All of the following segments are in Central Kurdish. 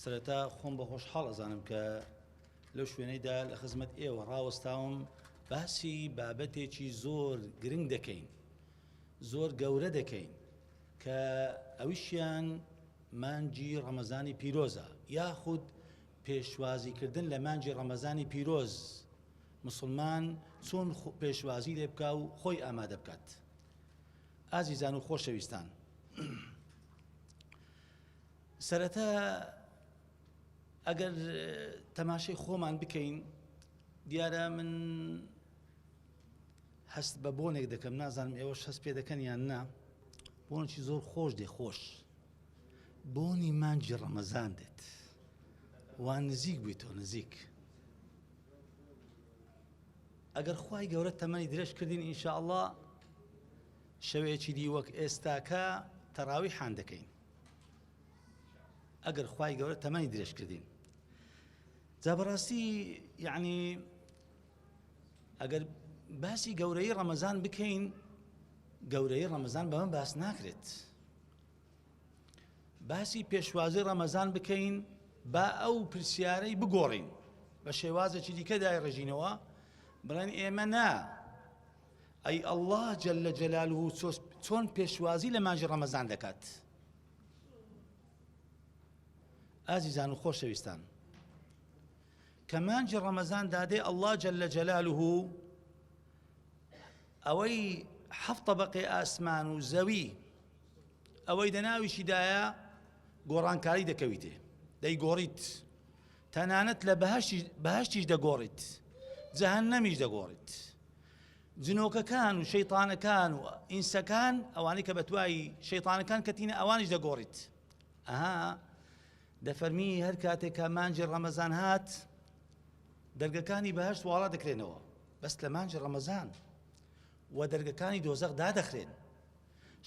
سرەتا خۆم بە خۆشحاڵ ئەزانم کە لەو شوێنەیدا لە خزمەت ئێوە ڕاوەستاوم باسی بابەتێکی زۆر گرنگ دەکەین، زۆر گەورە دەکەین کە ئەویشیان مانگی ڕەمەزانی پیرۆزە یاخود پێشوازیکردن لە مانگی ڕەمەزانی پیرۆز مسلمان چۆن پێشوازی لێ بکا و خۆی ئامادە بکات. ئازیزان و خۆشەویستان، سەرەتا ئەگەر تەماشای خۆمان بکەین دیارە من هەست بە بۆنێک دەکەم، نازانم ئێوەش هەست پێ دەکەن یان نا. بۆنێکی زۆر خۆش دێ، خۆش بۆنی مانگی ڕەمەزان دێت، وان نزیک بوویتەوە نزیک. ئەگەر خوای گەورە تەمەنی درێژ کردین ئینشاءالله شەوێکی دی وەک ئێستاکە تەراویحان دەکەین، ئەگەر خوای گەورە تەمەنی درێژ کردین. جا بەڕاستی یعنی ئەگەر باسی گەورەی ڕەمەزان بکەین، گەورەی ڕەمەزان بەمە باس ناکرێت. باسی پێشوازی ڕەمەزان بکەین با ئەو پرسیارەی بگۆڕین بە شێوازێکی دیکە دایڕژینەوە، بڵێن ئێمە نا ئەی ئەڵڵاه جەلە جەلالوه چۆن پێشوازی لە مانگی ڕەمەزان دەکات. ئازیزان و خۆشەویستان، کە مانگی ڕەمەزان دادێ ئەڵڵاه جەلە جەلالوه ئەوەی حەفت طەبەقەی ئاسمان و زەوی ئەوەی دەناویشیدایە گۆڕانکاری دەکەویتێ، دەیگۆڕیت، تەنانەت لە بەهەشتیش دەگۆڕیت، جەهەنەمیش دەگۆڕیت. جنۆکەکان و شەیطانەکان و ئینسەکان ئەوانەی کە بەتوای شەیطانەکان کەتینە ئەوانیش دەگۆڕیت. ئەها دەفەرمی هەر کاتێکە مانگی ڕەمەزان هات دەرگەکانی بەهەشت واڵا دەکرێنەوە بەس لە مانگی ڕەمەزان، و دەرگەکانی دۆزەق دادەخرێن.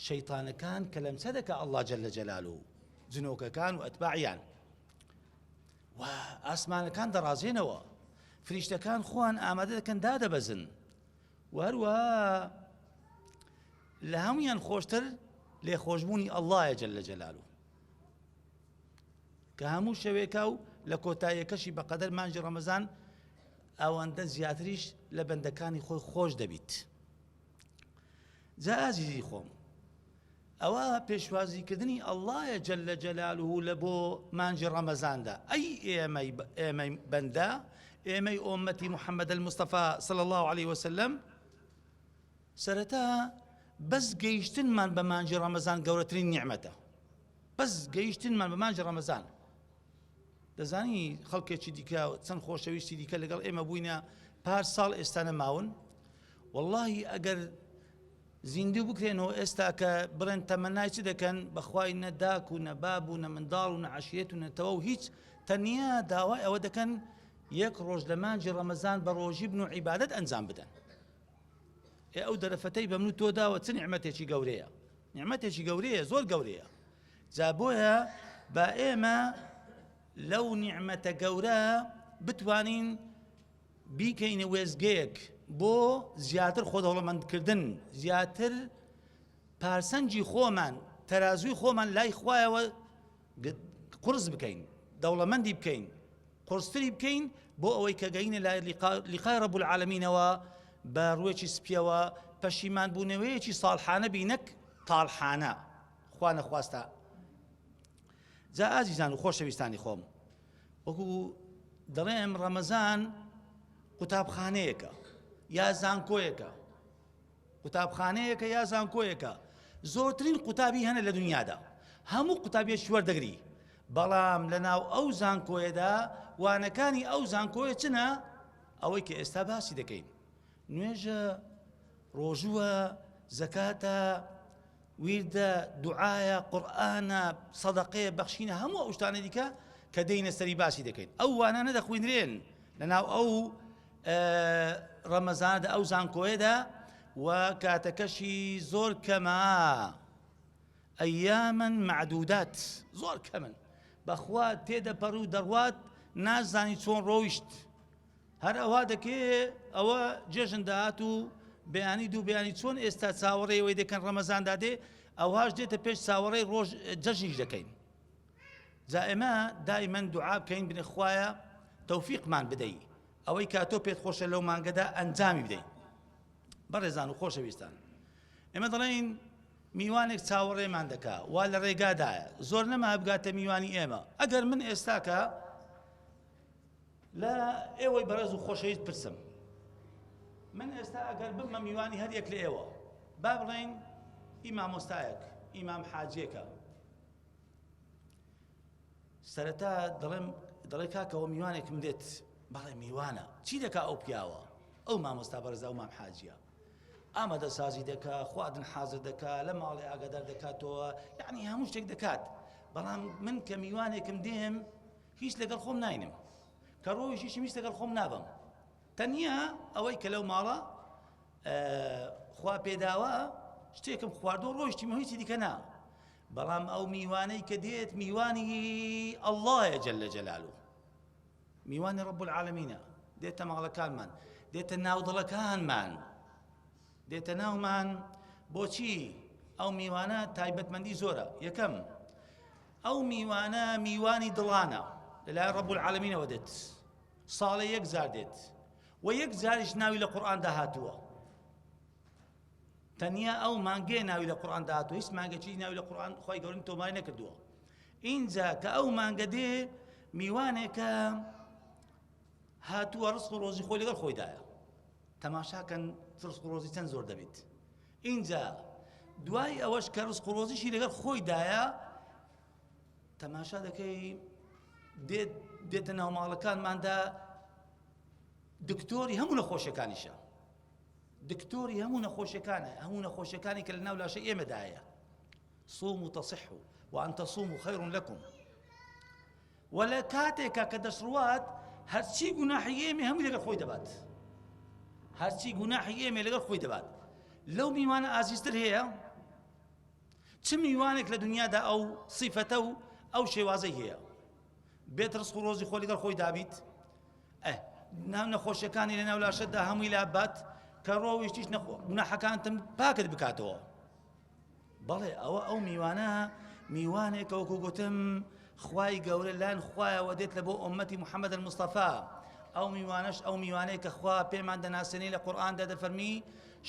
شەیطانەکان کە لەمسە دەکا ئەڵڵاه جەلە جەلالوه، جنۆکەکان و ئەتباعیان، و ئاسمانەکان دەڕازێنەوە، فریشتەکان خۆیان ئامادە دەکەن دادەبەزن، و هەروەها لە هەمویان خۆشتر لێخۆشبوونی ئەڵڵایە جەلە جەلالوه، کە هەموو شەوێکە و لە کۆتاییەکەشی بەقەدەر مانگی ڕەمەزان ئەوەندە زیاتریش لە بەندەکانی خۆی خۆش دەبیت. جا ئازیزی خۆم، ئەوە پێشوازیکردنی ئەڵڵایە جەلە جەلالوه لە بۆ مانگی ڕەمەزاندا. ئەی ئێمەی بەندە، ئێمەی ئومەتی محەممەد المستەفا صلی الله عليه وسلم، سەرەتا بەس گەیشتنمان بە مانگی ڕەمەزان گەورەترین نیعمەتە. بەس گەیشتنمان بە مانگی ڕەمەزان. دەزانی خەڵکێکی دیکە چەند خۆشەویستی دیکە لەگەڵ ئێمە بووینە پار ساڵ ئێستا نەماون، وەڵڵاهی ئەگەر زیندوو بکرێنەوە ئێستا کە بڕێن تەمەنای چ دەکەن بەخوای نە داک و نە باب و نە منداڵ و نە عەشیرەت و نەتەوە و هیچ، تەنیا داوای ئەوە دەکەن یەک ڕۆژ لە مانگی ڕەمەزان بە ڕۆژی بن و عیبادەت ئەنجام بدەن. ئەو دەرەفەتەی بە من و تۆ داوە چ نیعمەتێکی گەورەیە، نیعمەتێکی گەورەیە، زۆر گەورەیە. جا بۆیە با ئێمە لەو نیعمەتە گەورە بتوانین بیکەینە وێزگەیەک بۆ زیاتر خۆدەوڵەمەندکردن، زیاتر پارسەنجی خۆمان، تەرازوی خۆمان لای خوایەوە قورس بکەین، دەوڵەمەندی بکەین، قورستری بکەین بۆ ئەوەی کە گەینە لای لیقای ڕەب العالەمینەوە بە ڕوویەکی سپیەوە، پەشیمان بوونەوەیەکی ساڵحانە بینەک تاڵحانە، خوا نەخواستە. جا ئازیزان و خۆشەویستانی خۆم، وەکو دەڵێم ڕەمەزان قوتابخانەیەکە یا زانکۆیەکە، قوتابخانەیەکە یا زانکۆیەکە، زۆرترین قوتابی هەنە لە دنیادا، هەموو قوتابیەکی وەردەگری، بەڵام لە ناو ئەو زانکۆیەدا وانەکانی ئەو زانکۆیە چنە؟ ئەوەی کە ئێستا باسی دەکەین، نوێژە، ڕۆژووە، زەکاتە، ویردە، دوعایە، قورئانە، سەدەقەیە، بەخشینە، هەموو ئەو شتانە دیکە کە دەینە سەری باسی دەکەین. ئەو وانانە دەخوێنرێن لە ناو ئەو ڕەمەزاندا، ئەو زانکۆیەدا، و کاتەکەشی زۆر کەمە، ئەیامەن معدودات، زۆر کەمن، بەخوا تێدەپەڕ و دەڕوات نازانی چۆن ڕۆیشت. هەر ئەوە دەکێ ئەوە جێژن داهات و بەیانی دوو بەیانی چۆن ئێستا چاوەڕێەوەی دەکەن ڕەمەزان دادێ، ئەوهاش دێتە پێش چاوەڕێی ڕۆژ جەژنیش دەکەین. جا ئێمە دائیمەن دوعا بکەین بنێ خوایە تەوفیقمان بدەی ئەوەی کاتۆ پێت خۆشە لەو مانگەدا ئەنجامی بدەین. بەڕێزان و خۆشەویستان، ئێمە دەڵێن میوانێک چاوەڕێمان دەکا وا لە ڕێگادایە، زۆر نەما بگاتە میوانی ئێمە. ئەگەر من ئێستاکە لە ئێوەی بەڕێز و خۆشەویست پرسم، من ئێستا ئەگەر بمە میوانی هەر یەک لە ئێوە، با بڵێن ئیمامۆستایەک ئیمام حاجێکە، سەرەتا دەڵێ کاکەوە میوانێکم دێت، بەڵێ میوانە چی دەکا ئەو پیاوە؟ ئەو مامۆستا بەڕێزا و مام حاجیە ئامادە سازی دەکا، خواردن حازر دەکا، لە ماڵی ئاگادار دەکاتەوە، یعنی هەموو شتێک دەکات. بەڵام من کە میوانێکم دێم هیچ لەگەڵ خۆم ناینم، کە ڕۆیشیشم هیچ لەگەڵ خۆم نابم. تەنیا ئەوەی کە لەو ماڵە خوا پێداوە شتێکم خواردۆ ڕۆیشتیمە هیچی دیکە نا. بەڵام ئەو میوانەی کە دێت میوانی ئەڵڵایە جەلە جەلالوه، میوانی ڕەب العالەمینە، دێتە ماڵەکانمان، دێتە ناودڵەکانمان، دێتە ناومان. بۆچی؟ ئەو میوانە تایبەتمەندی زۆرە. یەکەم، ئەو میوانە میوانی دڵانە، لەلای ڕەب العالەمینەوە دێت، ساڵە یەک جار دێت و یەک جاریش ناوی لە قورئاندا هاتووە. تەنیا ئەو مانگەیە ناوی لە قورئاندا هاتووە، هیچ مانگەی ناوی لە قورئان خۆی گەورەی تۆماری نەکردووە. اینجا کە ئەو مانگە دێ میوانێکە هاتووە ڕزق و ڕۆزی خۆی لەگەڵ خۆیدایە. تەماشاکەن ڕزق و ڕۆزی چەند زۆر دەبێت. اینجا دوای ئەوەش کە ڕزق و ڕۆزیشی لەگەڵ خۆیدایە، تەماشا دەکەی دێتە ناو ماڵەکانماندا دکتۆری هەموو نەخۆشیەکانیشە، دکتۆری هەموو نەخۆشیەکانە، هەموو نەخۆشیەکانی کە لە ناو لاشەی ئێمەدایە. صوموا تصحوا وأن تصوموا خير لكم. ولا کاتێکە کە دەسڕوات هەرچی گوناحی ئێمە هەمووی لەگەڵ خۆی دەبات، هەرچی گوناحی ئێمە لەگەڵ خۆی دەبات. لەو میوانە ئازیزتر هەیە؟ چ میوانێک لە دنیادا ئەو صیفەتە و ئەو شێوازەی هەیە بێت ڕزق و ڕۆزی خۆی لەگەڵ خۆی دابیت؟ نەخۆشیەکانی لە ناو لاشەتدا هەمووی لابات کە ڕۆویشتیش گوناحەکانتم پاکت بکاتەوە. بەڵێ ئەو میوانە میوانێکە وەکو گوتم خوای گەورە لایەن خوایەوە دێت لە بۆ ئومەتی محەممەد المستەفا. ئەو میوانەش ئەو میوانەیە کە خوا پێمان دەناسێنێ لە قورئاندا دەفەرمی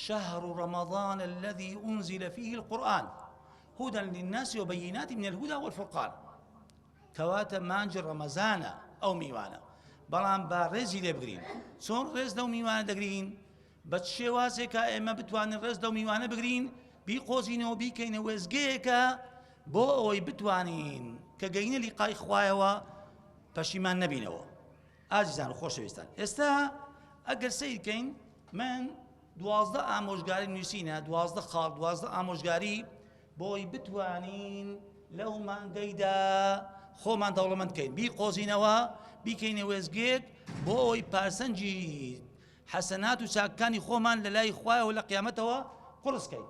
شهر رمضان الذي أنزل فيه القرآن هدى للناس وبينات من الهدى والفرقان. کەواتە مانجی ڕەمەزانە ئەو میوانە. بەڵام با ڕێزی لێ بگرین. چۆن ڕێز لەو میوانە دەگرین؟ بە شێوازێکە ئێمە بتوانین ڕێز لەو میوانە بگرین، بیقۆزینەوە بیکەینە وێزگەیەکە بۆ ئەوەی بتوانین کە گەینە لیقای خوایەوە پەشیمان نەبینەوە. ئازیزان و خۆشەویستان، ئێستا ئەگەر سیرکەین، من 12 ئامۆژگاری نووسینە، 12 خاڵ، 12 ئامۆژگاری بۆی بتوانین لەو مانگەیدا خۆمان دەوڵەمەند بکەین، بیقۆزینەوە بیکەینە وێزگێک بۆ ئەوەی پارسەنجی حەسەنات و چاکەکانی خۆمان لە لای خوایەوە لە قیامەتەوە قورسکەین.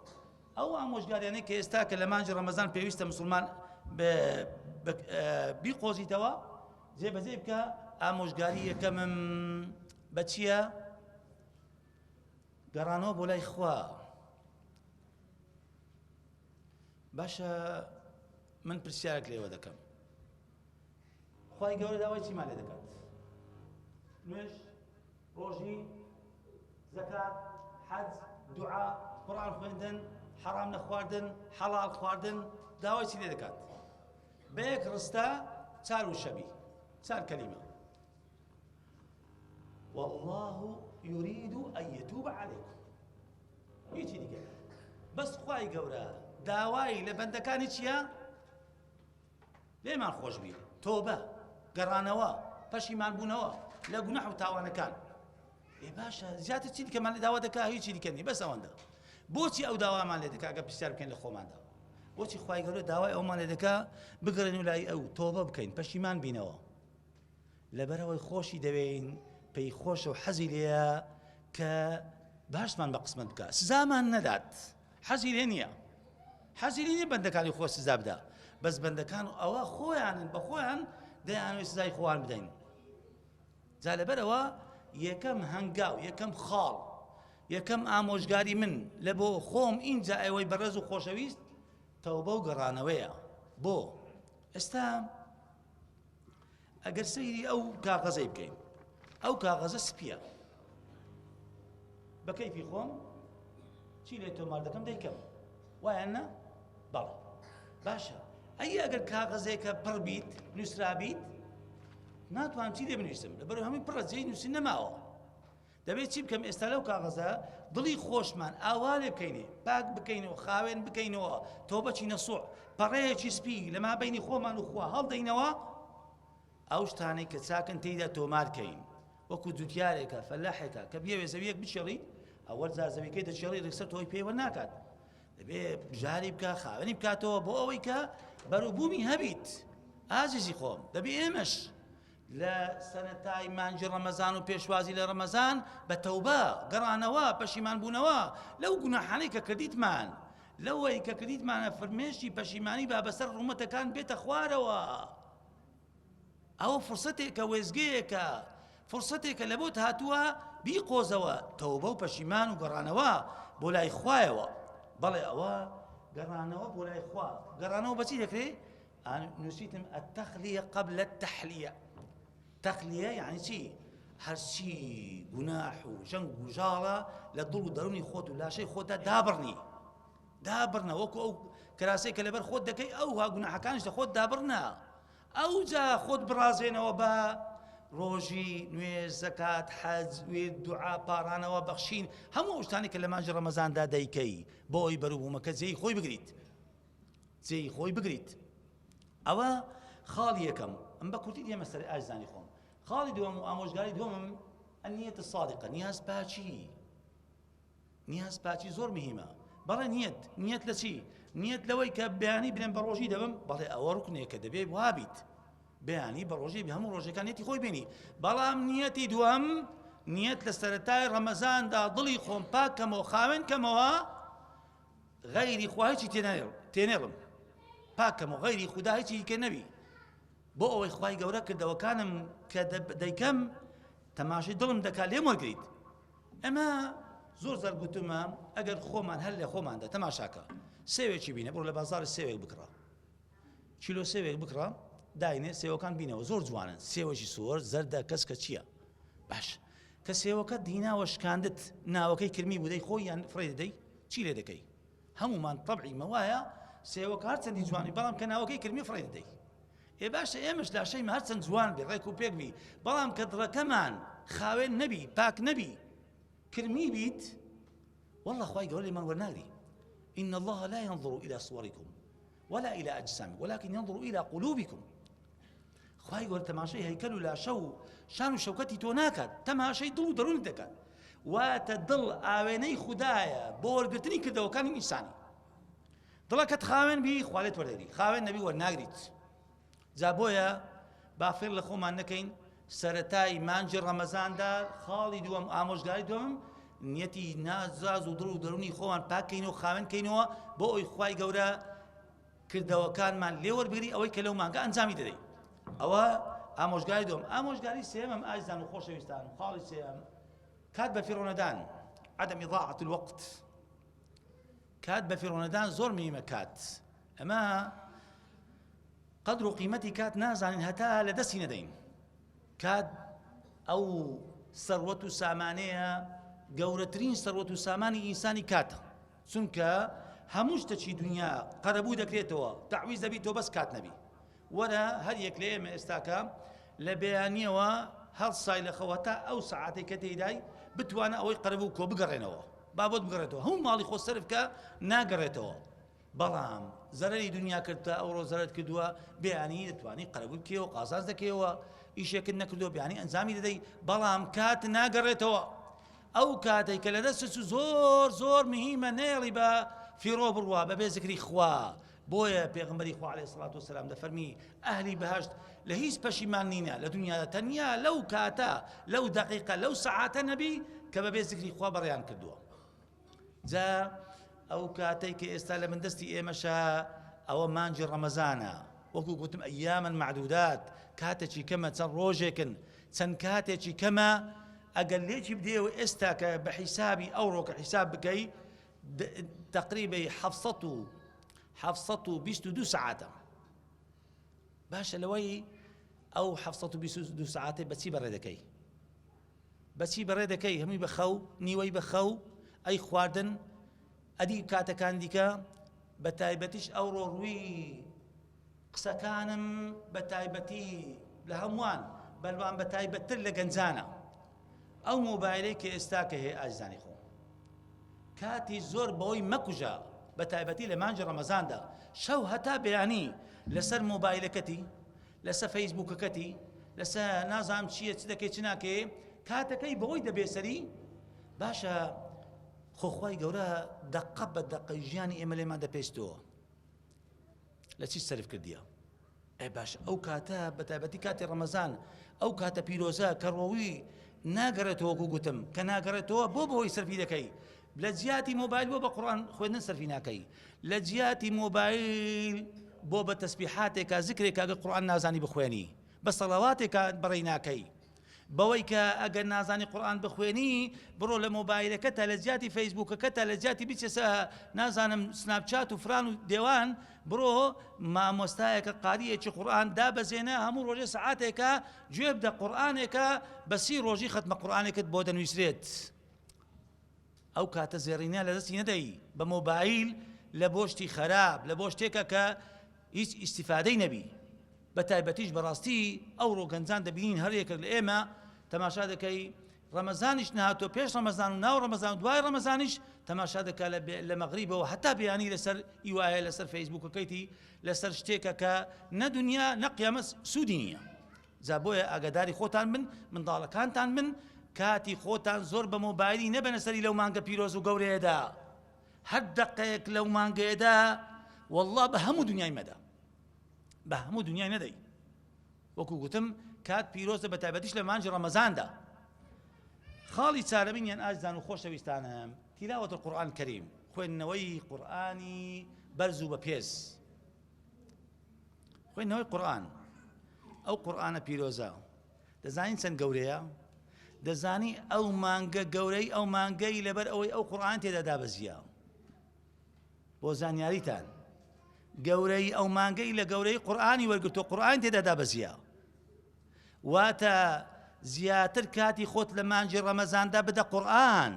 ئەو ئامۆژگاریانەی کە ئێستا کە لە مانجی ڕەمەزان پێویستە مسلمان بیقۆزیتەوە، جێبەجێ بکە. ئامۆژگاری یەکەمم بە چییە؟ گەڕانەوە بۆ لای خوا. باشە، من پرسیارێک لێوە دەکەم. خوای گەورە داوای چیمان لێ دەکات؟ نوێژ، ڕۆژی، زەکات، حەج، دوعا، قورئان خوێندن، حەرام نەخواردن، حەڵال خواردن، داوای چی لێ دەکات؟ بە یەک ڕستە 4 وشەبی، 4 کەلیمە. والله يريد أن يتوب عليكم. هیچی دیکە بەس خوای گەورە داوای لە بەندەکانی چییە؟ لێمان خۆش بی، تۆبە، گەڕانەوە، پەشیمان بوونەوە لە گوناح و تاوانەکان. باشە، زیاتر چی دیکەمان لێ داوا دەکا؟ هیچی دیکە نی، بەس ئەوەندە. بۆچی ئەو داوامان لێ دەکا؟ ئەگە پرسیار بکەین لە خۆماندا، بۆچی خوای گەورە داوای ئەومان لێ دەکا بگەڕێن و لای ئەو تۆبە بکەین، پەشیمان بینەوە؟ لەبەرەوەی خۆشی دەوێین، پێی خۆشە و حەزی لێیە کە باشمان بە قسمت بکە، سزامان نەدات، حەزی لێ نییە، حەزی لێ نییە بەندەکانی خۆ سزا بدە، بەس بەندەکان ئەوە خۆیانن بە خۆیان دەیانوێت سزای خۆیان بدەین. جا لەبەرەوە یەکەم هەنگاو، یەکەم خاڵ، یەکەم ئامۆژگاری من لە بۆ خۆم ئینجا ئەوەی بەڕێز و خۆشەویست تەوبە و گەڕانەوەیە. بۆ ئێستا ئەگەر سەیری ئەو کاغەزەی بکەین، ئەو کاغەزە سپیە، بە کەیفی خۆم چی لێ تۆمار دەکەم دەیکەم، وایە نە؟ بەڵێ باشە. ئەگەر کاغەزێکە پڕ بیت، نووسرا بیت، ناتوانم چی لێ بنووسم، لەبەرەوەی هەمووی پڕە، جێی نووسین نەماوە. دەبێت چی بکەم ئێستا لەو کاغەزە دڵی خۆشمان ئاوا لێ بکەینێ، پاک بکەینەوە، خاوێن بکەینەوە، تۆ بەچی نەسوع، پەڕەیەکی سپی لە مابەینی خۆمان و خوا هەڵدەینەوە، ئەو شتانەی کە چاکن تێیدا تۆمارکەین، وەکو جوتیارێکە فەلاحێکە کە بێوێ زەویەک بچێڵی، ئەوەل جار زەویەکەی دەچێڵی ڕێکسەر تۆی پێوە ناکات، دەبێت بژاری بکە، خاوێنی بکاتەوە بۆ ئەوەی کە بەرووبوومی هەبیت. ئازیزی خۆم، دەبێت ئێمەش لە سەرەتای مانجی ڕەمەزان و پێشوازی لە ڕەمەزان بە تەوبە گەڕانەوە، پەشیمان بوونەوە لەو گوناحانەی کە کردیتمان، لەوەی کە کردیتمانە فەرمێشی پەشیمانی با بەسەر ڕوومەتەکان بێتە خوارەوە. ئەوە فرسەتێکە، وێزگەیەکە، فرسەتێکە لە بۆت هاتووە بیقۆزەوە، تەوبە و پەشیمان و گەڕانەوە بۆ لای خوایەوە. بەڵێ ئەوە گەڕانەوە بۆ لای خوا، گەڕانەوە بەچی دەکرێت؟ نووسیتم التەخلیە قبل التەحلیە. تەخلیە یعنی چی؟ هەرچی گوناح و ژەنگ و ژاڵە لە دڵ و دەرونی خۆت و لاشەی خۆتە دابڕنە، وەکو ئەو کراسەی کە لەبەر خۆت دەکەی، ئەو ها گوناحەکانش لە خۆت دابڕنە، ئەو جا خۆت بڕازێنەوە بە ڕۆژی نوێژ، زەکات، حەج، وێر، دوعا، پارانەوە، بەخشین، هەموو ئەو شتانی کە لە مانجی ڕەمەزاندا دەیکەی بۆ ئەوی بەرووبوومەکە جێی خۆی بگریت. ئەوە خاڵی یەکەم. ئەم بە کورتی دێمە سەر ئاژزانی خۆم. خاڵی دووەم و ئامۆژگاری دووەمم النیەت الصادقە، نیاز پاچی زۆر مهمە. بەڵێ نیەت لە چی؟ نیەت لەوەی کە بەیانی بنێن بە ڕۆژی دەبم، بەڵێ ئەوە ڕوکنێکە دەبێت وابیت، بەیانی بە ڕۆژی هەموو ڕۆژەکانێتی خۆی بینی. بەڵام نیەتی دووەم، نیەت لە سەرەتای ڕەمەزاندا دڵی خۆم پاکەمەوە، خاوێن کەمەوە، غەیری خوا هیچی تێنێڵم، پاکەمەوە، غەیری خودا هیچی کە نەبی، بۆ ئەوەی خوای گەورە کردەوەکانم کە دەیکەم تەماشای دڵم دەکات لێم وەرگریت. ئەمە زۆر زار گوتمە ئەگەر خۆمان هەر لە خۆماندا تەماشاکە، سێوێکی بینە، بڕۆ لە بازار سێوێک بکڕە، کیلۆ سێوێک بکڕە، داینێ سێوەکان بینەوە، زۆر جوانن، سێوەشی سوۆر زەردە، کەسکە چییە؟ باش کە سێوەکە دیناوە شکاندت، ناوەکەی کرمی بودەی خۆی یان فڕێ دەدەی، چی لێ دەکەی؟ هەمومان طەبعی مەوایە سێوەکە هەرچەندی جوانی، بەڵام کە ناوەکەی کرمی فڕێ دەدەی. باشە ئێمەش لاشەیمە هەرچەند جوان بێ، ڕێک و پێک بی، بەڵام کە دڕەکەمان خاوێن نەبی، پاک نەبی، کرمی بیت، والله خوای گەورە لێمان وەرناگری. إن الله لا ينظر إلى صوركم ولا إلى أجسامكم ولكن ينظر إلى قلوبكم. خوای گەورە تەماشای هەیکەل و لاشە و شان و شەوکەتی تۆ ناکات، تەماشای دڵ و دەروونت دەکات. واتە دڵ ئاوێنەی خودایە بۆ وەرگرتنی کردەوەکانی ئینسانی. دڵەکەت خاوێن بی، خوا لێت وەردەگری، خاوێن نەبی وەرناگریت. جا بۆیە بافێر لە خۆمان نەکەین سەرەتای مانجی ڕەمەزاندا خاڵی دووەم، ئامۆژگاری دووەم، نیەتی نازاز و دڵ و دەرونی خۆمان پاکەینەوە، خاوێنکەینەوە بۆ ئەوی خوای گەورە کردەوەکانمان لێ وەربگری، ئەوەی کە لەو مانگە ئەنجامی دەدەین. ئەوە ئامۆژگاری دووەم. ئامۆژگاری سێەمەم ئازیزان و خۆشەویستان، خاڵی سێەم کات بە فیڕۆنەدان، عەدەم ئیضاعەة الوەقت. کات بە فیڕۆنەدان زۆر مهمە. کات ئەمە قدر و قیمەتی کات نازانین هەتا لە دەستی نەدەین. کات ئەو سەروەت و سامانەیە، گەورەترین سەروەت و سامانی ئینسانی کاتە، چونکە هەموو شتێکی دنیا قەرەبوو دەکرێتەوە، تەعویز دەبیت تۆ بەس کات نەبی. وەرە هەر یەک لە ئێمە ئێستاکە لە بەیانیەوە هەڵ سای لە خەوە تا ئەو سەعاتێک کە تێدای بتوانە ئەوەی قەرەبوو کۆ بگەڕێنەوە، بابەت بگەڕێتەوە، هەموو ماڵی خۆ سەرف کە ناگەڕێتەوە. بەڵام زەرەری دنیا کردە، ئەوڕۆ زەرت کردووە، بەیانی دەتوانی قەرەبوو بکەوە، قازانج دەکەوە، ئیشێکت نەکردووە بەیانی ئەنجامی دەدەی، بەڵام کات ناگەڕێتەوە. ئەو کاتێک کە لە دەستت زۆر مهمە نێڵی بە فیڕۆ بڕوا بەبێ زیکری خوا. بۆیە پێغەمبەری خوا عەلەیهی سەڵات وسەلام دەفەرمی ئەهلی بەهەشت لە هیچ پەشیمان نینە لە دنیادا، تەنیا لەو کاتە، لەو دەقیقە، لەو سەعاتە نەبی کە بەبێ زیکری خوا بەڕێیان کردووە. جا ئەو کاتێک کە ئێستا لە بەندەستی ئێمەشە، ئەوە مانجی ڕەمەزانە، وەکو گوتم ئەیامن معدودات، کاتێکی کەمە، چەند ڕۆژێکن، چەند کاتێکی کەمە. ئەگەر لێکی بدێەوە ئێستا کە بە حیسابی ئەوڕۆ کە حیساب بکەی، تقریبی 722 ساعاتە. باشە لەوەی ئەو 722 ساعاتێ بەچی بەڕێ دەکەی بەچی بەڕێ دەکەی هەمووی بەخەو نیوەی بەخەو ئەی خواردن ئەدی کاتەکان دیکە بە تایبەتیش ئەو ڕۆڕووی قسەکانم بە تایبەتی لە هەمووان بەڵام بە تایبەتتر لە گەنجانە ئەو مۆبایلەی کە ئێستا کە هەیە ئاژزانی خۆ کاتی زۆر بەوەی مەکوژە بە تایبەتی لە مانجی ڕەمەزاندا شەو هەتا بەیانی لەسەر مۆبایلەکەتی لەسەر فەیسبووکەکەتی لەسەر نازانم چییە چ دەکەی چ ناکەی کاتەکەی بەوەی دەبێسەری باشە خۆخوای گەورە دەقە بە دەقەی ژیانی ئێمە لێمان دەپێستەوە لە چی سەرف کردیە ئەی باش ئەو کاتە بە تایبەتی کاتی ڕەمەزان ئەو کاتە پیرۆزە کە ڕۆوی ناگەڕێتەوە وەکو گوتم کە ناگەڕێتەوە بۆ بەهۆی سەرفی دەکەی لە جیاتی مۆبایل بۆ بە قورئان خوێندن سەرفی ناکەی لە جیاتی مۆبایل بۆ بە تەسبیحاتێکە ذکرێکە ئەگەر قورئان نازانی بخوێنی بە سەڵاواتێکە بەڕێی ناکەی بەوەی کە ئەگەر نازانی قورئان بخوێنی بڕۆ لە مۆبایلەکەتە لە جیاتی فەیسبووکەکەتە لە جیاتی بیچێسە نازانم سناپچات و فران و دێوان بڕۆ مامۆستایەکە قاریەکی قورئان دابەزێنە هەموو ڕۆژێ سەعاتێکە گوێ بدە قورئانێکە بە 30 ڕۆژی ختمە قورئانێکت بۆ دەنووسرێت ئەو کاتە زێڕینە لە دەستی نەدەی بە مۆبایل لە بۆ شتی خەراب لە بۆ شتێکە کە هیچ ئیسیفادەی نەبی بە تایبەتیش بەڕاستی ئەو ڕۆگەنجان دەبینین هەرێکێک لە ئێمە تەماشا دەکەی ڕەمەزانیش نهاتۆ پێش ڕەمەزان و ناو ڕەمەزان و دوای ڕەمەزانیش تەماشا دەکا لە مەغریبەوە هەتا بەیانی لەسەر ئیوایە لەسەر فەیسبووکەکەیتی لەسەر شتێکە کە نە دونیا نە قیامەت سوودی نییە جا بۆیە ئاگاداری خۆتان بن منداڵەکانتان بن کاتی خۆتان زۆر بە مۆبایلی نەبەنە سەری لەو مانگە پیرۆز و گەورەیەدا هەر دەقەیەک لەو مانگەیەدا وەڵڵا بە هەموو دنیای مەدا بە هەموو دنیای نەدەی وەکو گوتم کات پیرۆزە بە تایبەتیش لە مانجی ڕەمەزاندا خاڵی چارەمینیان ئاژدان و خۆشەویستانم تیلاوەت القورئان کەریم خوێندنەوەی قورئانی بەرز و بەپێز خوێندنەوەی قورئان ئەو قورئانە پیرۆزە دەزانین چەند گەورەیە دەزانی ئەو مانگە گەورەی ئەو مانگەی لەبەر ئەوەی ئەو قورئان تێدا دابەزیە بۆ زانیاریتان گەورەی ئەو مانگەی لە گەورەی قورئانی وەرگرتووە قورئان تێدا دابەزیە واتە زیاتر کاتی خۆت لە مانجی ڕەمەزاندا بدە قورئان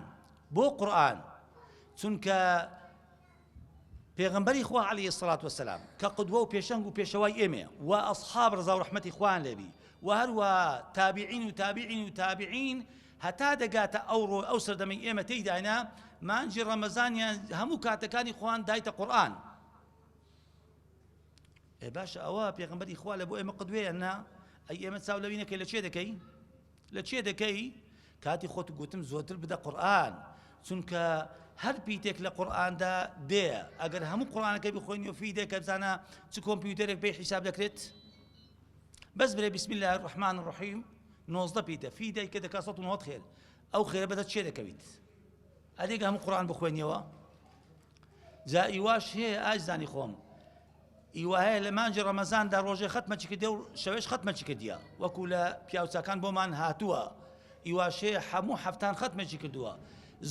بۆ قورئان چونکە پێغەمبەری خوا عەلەیهی السەڵات وەسەلام کە قودوە و پێشەنگ و پێشەوای ئێمە و ئەصحاب ڕزا و ڕەحمەتی خوان لێبی و هەروە تابعین و تابعین و تابعین هەتا دەگاتە ئەو سەردەمەی ئێمە تێیداینا مانجی ڕەمەزانیان هەموو کاتەکانی خۆیان دایتە قورئان باشە ئەوە پێغەمبەری خوا لە بۆ ئێمە قودوەیە نا ئەی ئێمە چاو لەوینەکەی لە چێ دەکەی لە چێ دەکەی کاتی خۆت گوتم زۆرتر بدە قورئان چونکە هەر پیتێک لە قورئاندا دێ ئەگەر هەموو قورئانەکەی بخۆینی و فیدێکە بزانە چ کۆمپیوتەرێک پێی حیساب دەکرێت بەس برێ بسم الله الرحمن الرحیم 19 پیتە فیدەی کە دەکا 190 خێر ئەو خێرە بەدەست چێ دەکەویت ئەدێگە هەموو قورئان بخوێنیەوە جا ئیواش هەیە ئاژزانی خۆم ئیوایە لە مانجی ڕەمەزاندا ڕۆژێ ختمەچی کردێ و شەوێش ختمەچی کردیە وەکو لە پیاوچاکان بۆمان هاتووە ئیواشەیە هەموو هەفتان ختمەچی کردووە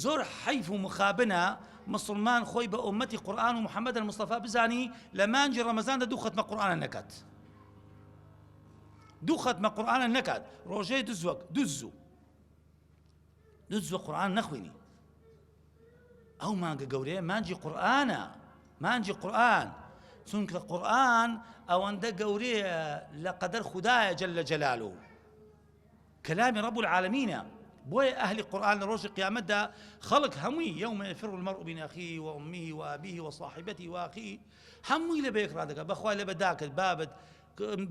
زۆر حەیف و مخابنە مسلمان خۆی بە ئومەتی قورئان و محەممەد المستەفا بزانی لە مانجی ڕەمەزاندا دوو ختمە قورئانە نەکات دوو ختمە قورئانە نەکات ڕۆژەی دوزوە قورئان نەخوێنی ئەو مانگە گەورەیە مانجی قورئانە مانجی قورئان چونکە قورئان ئەوەندە گەورەیە لە قەدەر خودایە جەلە جەلالو کەلامی ڕەب العالەمینە بۆیە ئەهلی قورئان لە ڕۆژی قیامەتدا خەڵک هەمووی یەومە یەفر المەرء من ئەخیه وأمه وأبيه وصاحبته وأخیه هەمووی لە بەیەک ڕادەکات بەخوای لە بەداکت بابت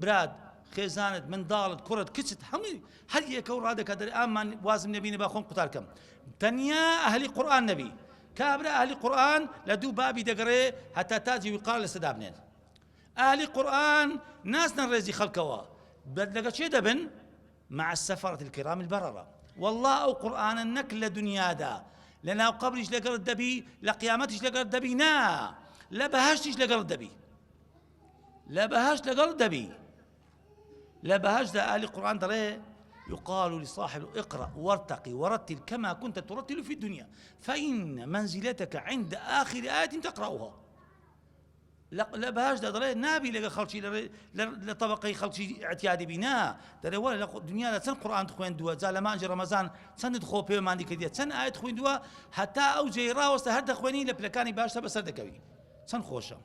براد خێزانت منداڵت کوڕت کچت هەمووی هەر یەکە و ڕادەکات دەرێ ئامان وازم نەبینە با خۆم قوتارکەم تەنیا ئەهلی قورئان نەبی کابرا ئەهلی قورئان لە دوو بابی دەگەڕێ هەتا تاجی وقار لەسەر دابنێن ئەهلی قورئان ناسنە ڕێزی خەڵکەوە لەگە چێ دەبن مع السفرة الكرام البررة والله أو قرآن نك لدنيا دا لنا قبرش لقرد دبي لقيامتش لقرد دبي نا لا بهاشتش لقرد دبي لا بهاش لقرد دبي لا بهاش دا آل القرآن دري يقال لصاحب اقرأ وارتقي ورتل كما كنت ترتل في الدنيا فإن منزلتك عند آخر آية تقرأها لە بەهاشدا دەڵێ نابی لەگە خەڵکی لە طەبەقەی خەڵکی اعتیادی بینا دەڵێ وەرە لە دنیادا چەند قورئان خوێندووە جا لە مانجی ڕەمەزان چەندت خۆ پێماندی کردیە چەند ئاەت خوێندووە هەتا ئەو جێی ڕاوەستە هەر دەخوێنی لە پلەکانی باشتە بەسەر دەکەوی چەند خۆشە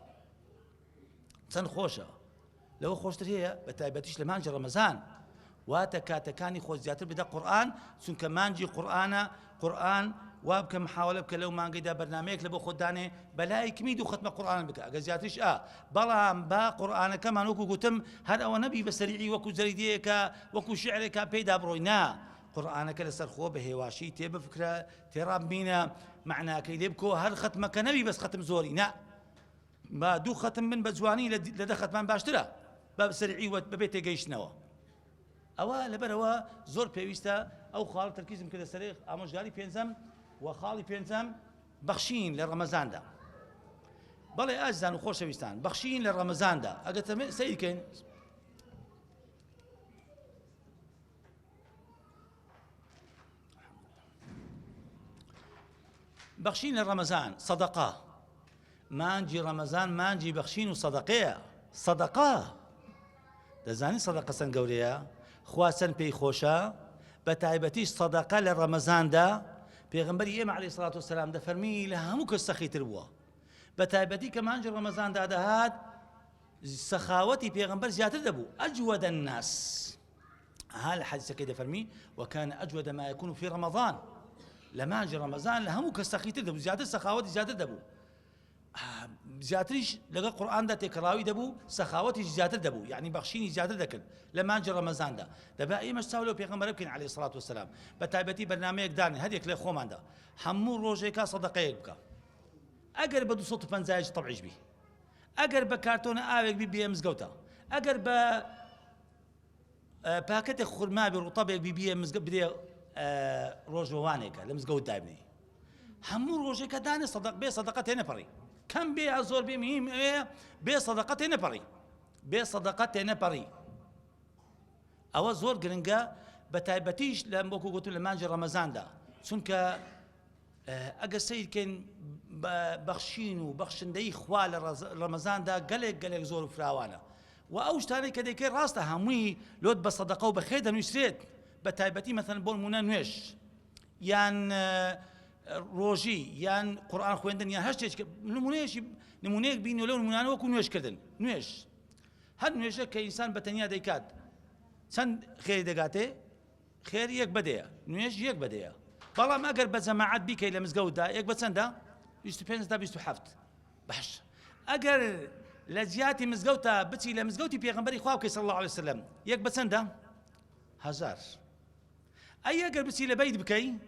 چەند خۆشە لەوە خۆشتر هەیە بە تایبەتیش لە مانجی ڕەمەزان واتە کاتەکانی خۆ زیاتر بدە قورئان چونکە مانجی قورئانە قورئان وا بکە محاولە بکە لەو مانگەیدا بەرنامەیەک لە بۆ خۆت دانێ بەلای کمی دوو ختمە قورئان بکە ئەگە زیاتریش بەڵام با قورئانەکەمان وەکو گوتم هەر ئەوە نەبی بە سەریعی وەکو جەریدەیەکە وەکو شیعرێکە پێیدا بڕۆی نا قورئانەکە لەسەر خۆ بە هێواشی تێبفکرە تێڕاببینە معناکەی لێ بکۆ هەر ختمەکە نەبی بەس ختم زۆری نا با دوو ختم بن بە جوانی لە دە ختمان باشترە بە سەریعی بەبێ تێگەیشتنەوە ئەوە لەبەرەوە زۆر پێویستە ئەو خاڵ تەرکیزم کردە سەرێ ئامۆژگاری پێنجەم و خاڵی پێنجەم بەخشین لە ڕەمەزاندا بەڵێ ئازیزان و خۆشەویستان بەخشین لە ڕەمەزاندا ئەگەر سەیرکەین بەخشین لە ڕەمەزان سەدەقە مانجی ڕەمەزان مانجی بەخشین و سەدەقەیە سەدەقە دەزانی سەدەقە چەند گەورەیە خوا چەند پێی خۆشە بە تایبەتیش سەدەقە لە ڕەمەزاندا پێغەمبەری ئێمە عەلەیهی سەڵات وسەلام دەفەرمی لە هەموو کەس سەخیتر بووە بە تایبەتی کە مانجی ڕەمەزاندا دەهات سەخاوەتی پێغەمبەر زیاتر دەبوو ئەجوەدە الناس ها لە حەدیثەکەی دەفەرمی وەکان ئەجوەدە ما یەکون فی ڕەمەزان لە مانجی ڕەمەزان لە هەموو کەس سەخیتر دەبوو زیاتر سەخاوەتی زیاتر دەبوو زیاتریش لەگەڵ قورئاندا تێکەڵاوی دەبوو سەخاوەتیش زیاتر دەبوو یعنی بەخشینی زیاتر دەکرد لە مانجی ڕەمەزاندا دەبا ئێمەش چاو لەو پێغەمبەرە بکەین عەلەیهی سەڵات وسەلام بە تایبەتی بەرنامەیەک دانێ هەرێک لە خۆماندا هەموو ڕۆژێکا سەدەقەیەک بکە ئەگەر بە 250 تەبعیش بی ئەگەر بە کارتۆنە ئاوێک بی بێ مزگەوتە ئەگەر بە پاکەتێک خورما بێ ڕوتەبێک بی بێ مزگەوت بدێ ڕۆژەوانێکە لە مزگەوت دابنێ هەموو ڕۆژێکە دانێ بێ سەدەقە تێنەپەڕی کەم بێ یا زۆر بێ مهم ئەوەیە بێ سەدەقە تێنەپەڕی بێ سەدەقە تێنەپەڕی ئەوە زۆر گرنگە بە تایبەتیش لە وەکو گوتم لە مانجی ڕەمەزاندا چونکە ئەگە سەیرکەین بەخشین و بەخشندەی خوا لە ڕەمەزاندا گەلێک زۆر و فراوانە و ئەو شتانەی کە دەیکەی ڕاستە هەمووی لۆت بە سەدەقە و بەخێر دەنووسرێت بە تایبەتی مەثەن بۆ نمونە نوێژ یان ڕۆژی یان قورئان خوێندن یان هەر شتێک نمونەیەک بینی لەو نمونانە وەکو نوێژکردن نوێژ هەر نوێژە کە ئینسان بەتەنیا دەیکات چەند خێری دەگاتێ خێر یەک بەدەیە نوێژ یەک بەدەیە بەڵام ئەگەر بە جەماعەت بیکەی لە مزگەوتدا یەک بە چەندە 25 تا 27 باش ئەگەر لە جیاتی مزگەوتە بچی لە مزگەوتی پێغەمبەری خوا بکەی صلی الله علیه وسلم یەک بە چەندە 1000 ئەی ئەگەر بچی لە بەیت بکەی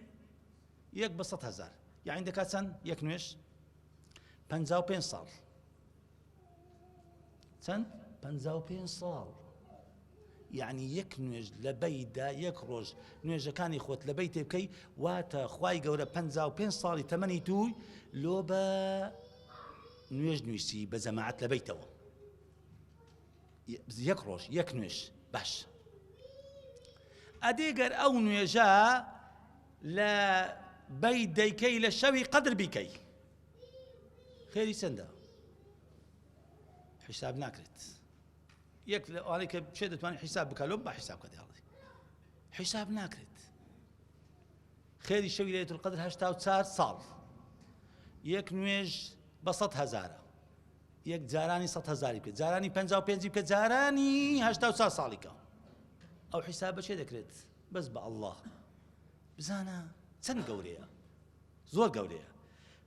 یەک بە 100,000 یعنی دەکات چەند یەک نوێژ 55 ساڵ چەند 55 ساڵ یعنی یەک نوێژ لە بەیتدا یەک ڕۆژ نوێژەکانی خۆت لە بەیت بکەی واتە خوای گەورە 55 ساڵی تەمەنی توی لۆ بە نوێژ نوویسی بە جەماعەت لە بەیتەوە یەک ڕۆژ یەک نوێژ باش ئەدێگەر ئەو نوێژە لە بەیت دەیکەی لە شەوی قەدر بیکەی خێری چەندە حیساب ناکرێت یەک لە ئەوانەی کە شێ دەتوانێت حیساب بکات لۆ با حیساب بکات دەڵێ حیساب ناکرێت خێری شەوی لەیلەتول قەدر 84 ساڵ یەک نوێژ بە 100,000 یەک جارانی 100,000 بکە جارانی 55 بکە جارانی 84 ساڵیکە ئەو حیساب بەچێ دەکرێت بەس بە ئەڵڵاه بزانە چەند گەورەیە زۆر گەورەیە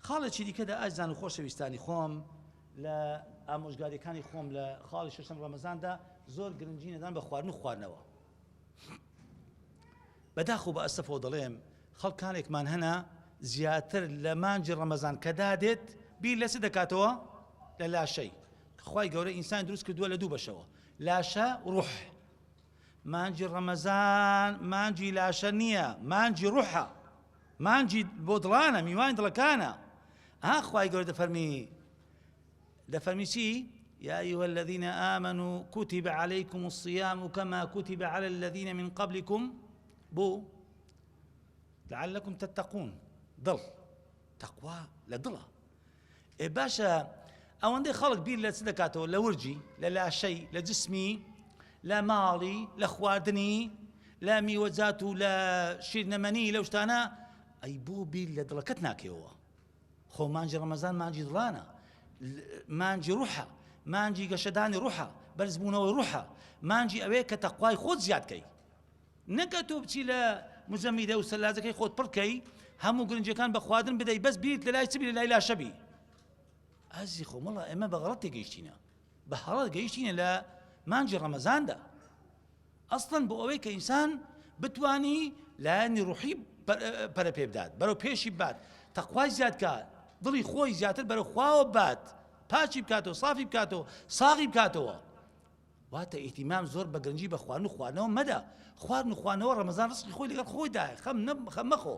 خاڵێکی دیکەدا ئازیزان و خۆشەویستانی خۆم لە ئامۆژگاریەکانی خۆم لە خاڵی شەشەم ڕەمەزاندا زۆر گرنگی نەدان بە خواردن و خواردنەوە بەداخەوە بە ئەسەفەوە دەڵێم خەڵکانێکمان هەنا زیاتر لە مانجی ڕەمەزان کە دادێت بیر لە چ دەکاتەوە لە لاشەی خوای گەورە ئینسان دروست کردووە لە دوو بەشەوە لاشە ڕوح مانجی ڕەمەزان مانجی لاشە نییە مانجی ڕوحە مانجی بۆ دڵانە میوانی دڵەکانە خوای گەورە دەفەرمی چی يا أيها الذين آمنوا كتب عليكم الصيام كما كتب على الذين من قبلكم بو لعلكم تتقون ضل تقوى لضلة باشا ئەوەندەی خەڵک بیر لە چ دەکاتەوە لە ورجی لە لاشەی لە جسمی لە ماڵی لە خواردنی لە میوەجات و لە شیرنەمەنی لەو شتانە ئەی بۆ بیر لە دڵەکەت ناکەوە خۆ مانجی ڕەمەزان مانجی دڵانە مانجی ڕوحە مانجی گەشەدانی ڕوحە بەرزبوونەوەی ڕوحە مانجی ئەوەیە کە تەقوای خۆت زیادکەی نەکە تۆ بچی لە مزەمیدە و سەلاجەکەی خۆت پڕکەی هەموو گرنجەکان بە خواردن بدەی بەس بیرت لە لای چ بی لە لای لاشەبی ئەزی خۆ مەڵە ئێمە بە غەڵەت تێگەیشتینە بە هەڵەت گەیشتینە لە مانجی ڕەمەزاندا ئەسڵەن بۆ ئەوەی کە ئینسان بتوانی لایەنی ڕوحی پەرە پێ بدات بەرەو پێشی بات تەقوای زیاد کات دڵی خۆی زیاتر بەرەو خواوە بات پاچی بکاتەوە سافی بکاتەوە ساغی بکاتەوە واتە ئیهتیمام زۆر بە گرنگی بە خواردن و خواردنەوە مەدە خواردن و خواردنەوە ڕەمەزان ڕزقی خۆی لەگەڵ خۆیدایە خەم مەخۆ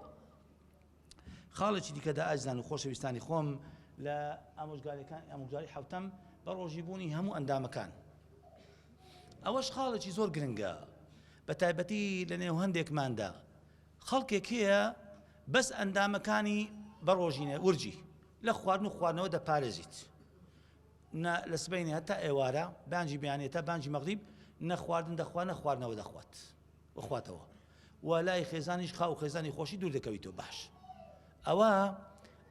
خاڵێکی دیکەدا ئاجزان و خۆشەویستانی خۆم لە ئامۆژگاری حەوتەم بە ڕۆژیبوونی هەموو ئەندامەکان ئەوەش خاڵێکی زۆر گرنگە بە تایبەتی لە نێو هەندێکماندا خەڵکێک هەیە بەس ئەندامەکانی بە ڕۆژینە ورجی لە خواردن و خواردنەوە دەپارێزیت لە سبەینێ هەتا ئێوارە بانجی بەیانێت تا بانجی مەغریب نەخواردن دەخوا نەخواردنەوە دەخوات بخواتەوە و لای خێزانیش خاو خێزانی خۆشی دوور دەکەویتەوە باش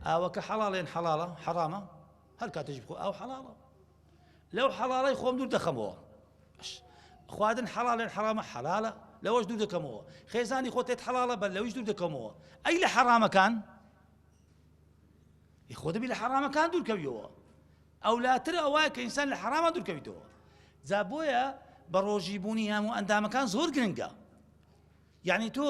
ئەوە کە حەڵاڵێن حەڵاڵە حەرامە هەر کاتێک بخۆ ئەو حەڵاڵە لەو حەڵاڵەی خۆم دوور دەخەمەوە خواردن حەڵاڵێن حەرامە حەلالە لەوەش دوور دەکەمەوە خێزانی خۆتێت حەڵاڵە بەر لەویش دوور دەکەمەوە ئەی لە حەرامەکان خۆ دەبی لە حەرامەکان دوورکەویەوە ئەولاتر ئەوایە کە ئینسان لە حەرامە دوورکەویتەوە جا بۆیە بە ڕۆژیبوونی هەموو ئەندامەکان زۆر گرنگە یعنی تۆ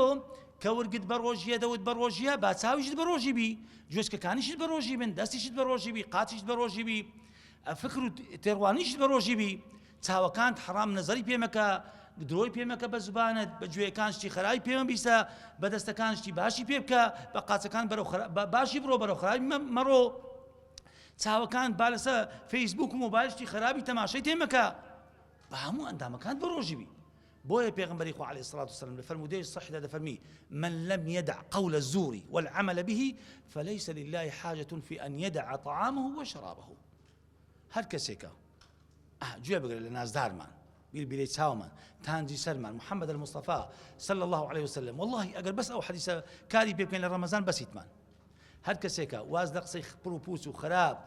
کە ورگت بە ڕۆژیە دەوت بە ڕۆژیە با چاویشت بە ڕۆژی بی گوێچکەکانیشت بە ڕۆژی بن دەستیشت بە ڕۆژی بی قاچیشت بە ڕۆژی بی فکر و تێڕوانیشت بە ڕۆژی بی چاوەکانت حرام نەزەری پێمەکە درۆی پێمەکە بە زبانت بە گوێیەکان شتی خراپی پێمە بیستە بە دەستەکان شتی باشی پێ بکە بە قاچەکان باشی بڕۆ بەرەو خراپی مەڕۆ چاوەکان با لەسەر فەیسبوک و مۆبایل شتی خراپی تەماشای تێمەکە بە هەموو ئەندامەکان بە ڕۆژی بی بۆیە پێغمبەری خوا عەلەیهی الصلاة والسلام لە فەرمودەی صحیحدا دەفەرمی من لم يدع قول الزور والعمل به فليس لله حاجة في أن يدع طعامه وشرابه هەر کەسێکە گوێ بگرە لە نازدارمان بیربیرەی چاومان تانجی سەرمان محەممەد المستەفا صلی الله عليه وسلم والله ئەگەر بەس ئەو حەدیسە کاری پێ بکەین لە ڕەمەزان بەسیتمان هەر کەسێکە واز لە قسەی پڕ و پوچ و خراپ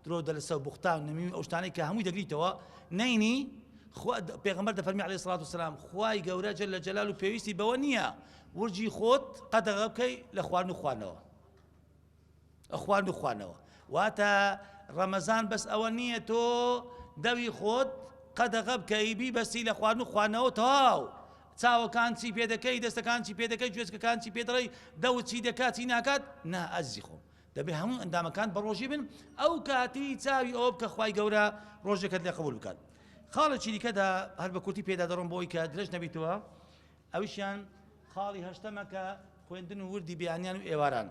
درۆ دەلەسە و بوختان و نەمیمی ئەو شتانەی کە هەمووی دەگریتەوە نەینی پێغەمبەر دەفەرمی عەلەیهی الصلاة والسلام خوای گەورە جەل جەلال و پێویستی بەوە نییە ورجی خۆت قەدەغە بکەی لە خواردن و خواردنەوە واتە ڕەمەزان بەس ئەوە نییە تۆ دەوی خۆت قەدەغە بکەی بیبەستی لە خواردن و خواردنەوە تەواو چاوەکان چی پێ دەکەی دەستەکان چی پێ دەکەی گوێچکەکان چی پێ دەڵێی دەوت چی دەکات چی ناکات نا ئەزیزی خۆم دەبێ هەموو ئەندامەکان بە ڕۆژی بن ئەو کاتی چاوی ئەوە بکە خوای گەورە ڕۆژێکت لێ قبول بکات خاڵێکی دیکەدا هەر بە کورتی پێدا دەڕۆم بۆی کە درێژ نەبیتەوە ئەویشیان خاڵی هەشتەمە کە خوێندن و وردی بەیانیان و ئێواران